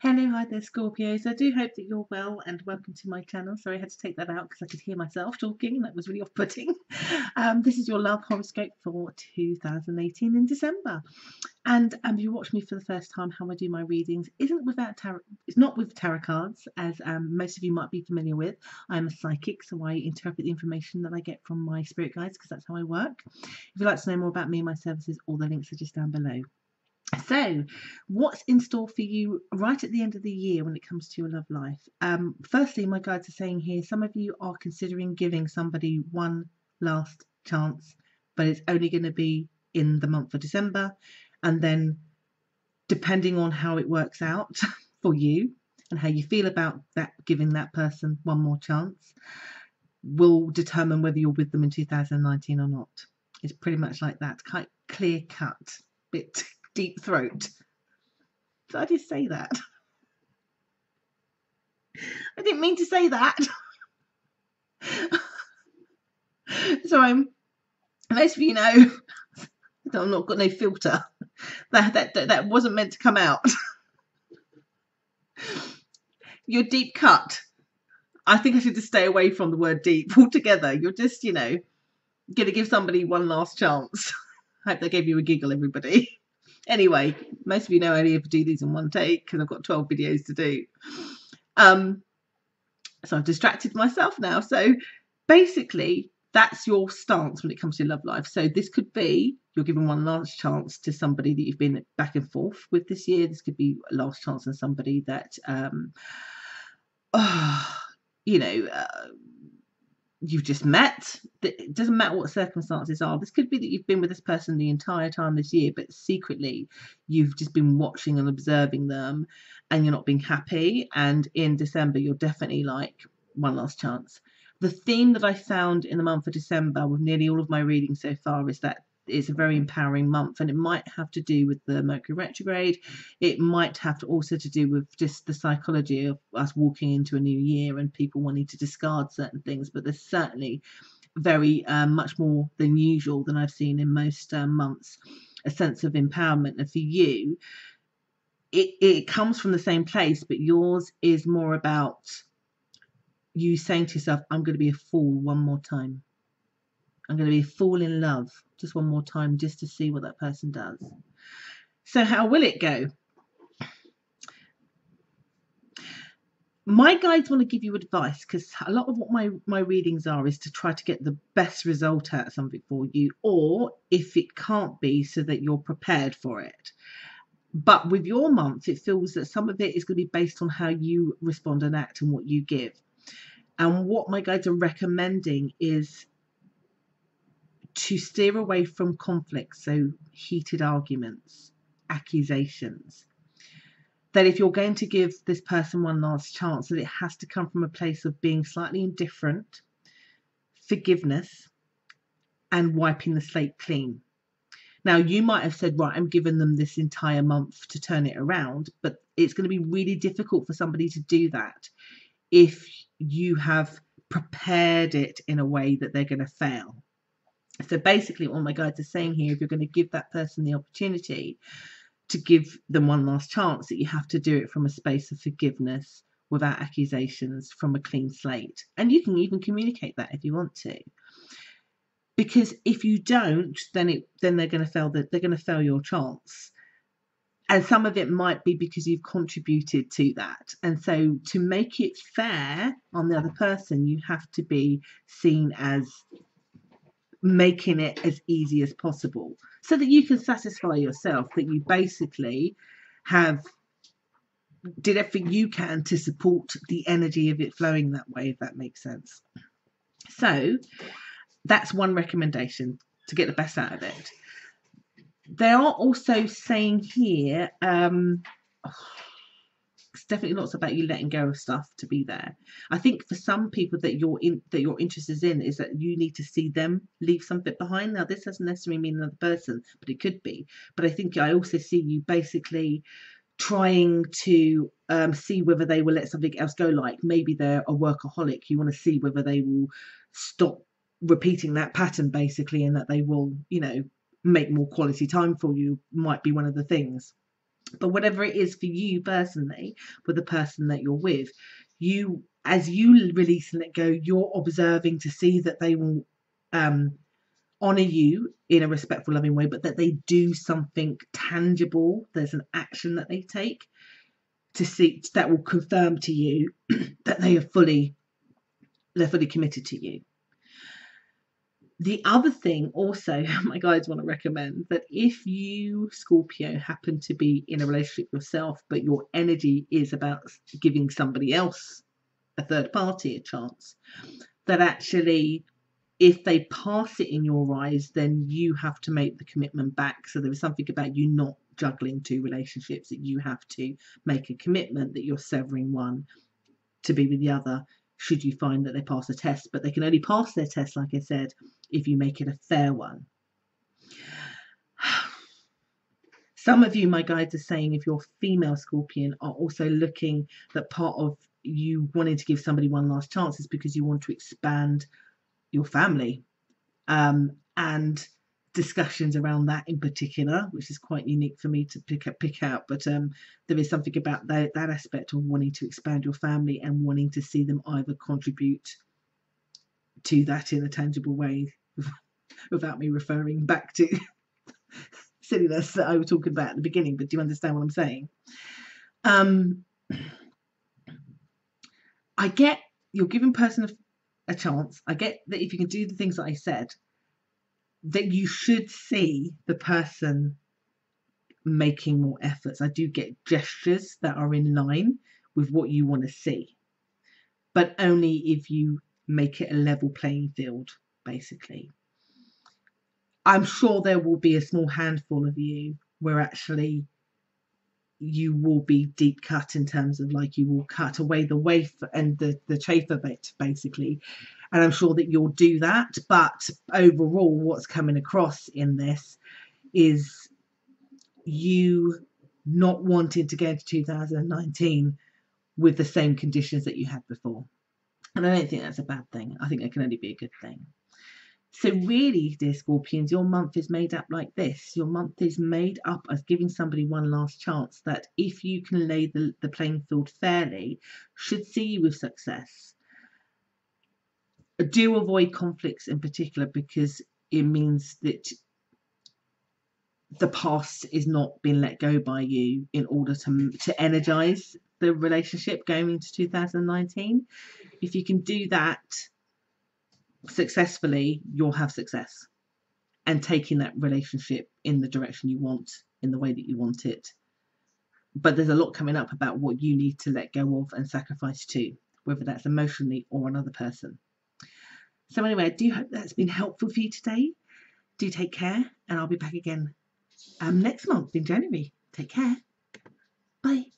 Hello, hi there, Scorpios. I do hope that you're well and welcome to my channel. Sorry, I had to take that out because I could hear myself talking. That was really off-putting. This is your love horoscope for 2018 in December. And if you watch me for the first time, how I do my readings isn't without tarot. It's not with tarot cards, as most of you might be familiar with. I'm a psychic, so I interpret the information that I get from my spirit guides because that's how I work. If you'd like to know more about me and my services, all the links are just down below. So, what's in store for you right at the end of the year when it comes to your love life? Firstly, my guides are saying here, some of you are considering giving somebody one last chance, but it's only going to be in the month of December. And then, depending on how it works out for you and how you feel about that, giving that person one more chance, will determine whether you're with them in 2019 or not. It's pretty much like that, quite clear cut, bit deep throat. Did I just say that? I didn't mean to say that. So most of you know that I'm not got no filter. That wasn't meant to come out. You're deep cut. I think I should just stay away from the word deep altogether. You're just, going to give somebody one last chance. I hope they gave you a giggle, everybody. Anyway, most of you know I only ever do these in one take because I've got 12 videos to do. So I've distracted myself now. So basically, that's your stance when it comes to your love life. So this could be you're giving one last chance to somebody that you've been back and forth with this year. This could be a last chance on somebody that, you've just met. It doesn't matter what circumstances are. This could be that you've been with this person the entire time this year, but secretly you've just been watching and observing them and you're not being happy. And in December, you're definitely like, one last chance. The theme that I found in the month of December with nearly all of my readings so far is that it's a very empowering month, and it might have to do with the Mercury retrograde. It might have to also to do with just the psychology of us walking into a new year and people wanting to discard certain things, but there's certainly very much more than usual than I've seen in most months, a sense of empowerment. And for you, it comes from the same place, but yours is more about you saying to yourself, I'm going to be a fool one more time. I'm going to be a fool in love just one more time, just to see what that person does. So how will it go? My guides want to give you advice, because a lot of what my readings are is to try to get the best result out of something for you, or if it can't be, so that you're prepared for it. But with your month, it feels that some of it is going to be based on how you respond and act and what you give. And what my guides are recommending is to steer away from conflicts, so heated arguments, accusations. That if you're going to give this person one last chance, that it has to come from a place of being slightly indifferent, forgiveness, and wiping the slate clean. Now, you might have said, right, I'm giving them this entire month to turn it around, but it's going to be really difficult for somebody to do that if you have prepared it in a way that they're going to fail. So basically, what my guides are saying here, if you're going to give that person the opportunity to give them one last chance, that you have to do it from a space of forgiveness, without accusations, from a clean slate. And you can even communicate that if you want to. Because if you don't, then they're going to fail. They're going to fail your chance. And some of it might be because you've contributed to that. And so to make it fair on the other person, you have to be seen as making it as easy as possible, so that you can satisfy yourself that you basically did everything you can to support the energy of it flowing that way, if that makes sense. So that's one recommendation to get the best out of it. They are also saying here, it's definitely lots about you letting go of stuff to be there. I think for some people that your interest is in is that you need to see them leave something behind. Now, this doesn't necessarily mean another person, but it could be. But I think I also see you basically trying to see whether they will let something else go. Like maybe they're a workaholic. You want to see whether they will stop repeating that pattern, basically, and that they will, make more quality time for you, might be one of the things. But whatever it is for you personally, with the person that you're with, as you release and let go, you're observing to see that they will honor you in a respectful, loving way, but that they do something tangible. There's an action that they take to see that will confirm to you that they're fully committed to you. The other thing also, my guides want to recommend that if you, Scorpio, happen to be in a relationship yourself, but your energy is about giving somebody else, a third party, a chance, that actually if they pass it in your eyes, then you have to make the commitment back. So there is something about you not juggling two relationships, that you have to make a commitment that you're severing one to be with the other, should you find that they pass a test. But they can only pass their test, like I said, if you make it a fair one. Some of you, my guides, are saying if you're female Scorpion, are also looking that part of you wanting to give somebody one last chance is because you want to expand your family, and discussions around that in particular, which is quite unique for me to pick out. But there is something about that aspect of wanting to expand your family and wanting to see them either contribute to that in a tangible way, without me referring back to silliness that I was talking about at the beginning. But do you understand what I'm saying? I get you're giving person a chance. I get that if you can do the things that I said, that you should see the person making more efforts. I do get gestures that are in line with what you want to see, but only if you make it a level playing field, basically. I'm sure there will be a small handful of you where actually you will be deep cut, in terms of like you will cut away the wafer and the chafer bit, basically. And I'm sure that you'll do that. But overall, what's coming across in this is you not wanting to go into 2019 with the same conditions that you had before. And I don't think that's a bad thing. I think it can only be a good thing. So really, dear Scorpions, your month is made up like this. Your month is made up as giving somebody one last chance that, if you can lay the playing field fairly, should see you with success. Do avoid conflicts in particular, because it means that the past is not being let go by you in order to energize the relationship going into 2019. If you can do that successfully, you'll have success, and taking that relationship in the direction you want, in the way that you want it. But there's a lot coming up about what you need to let go of and sacrifice to, whether that's emotionally or another person. So anyway, I do hope that's been helpful for you today. Do take care, and I'll be back again next month in January. Take care. Bye.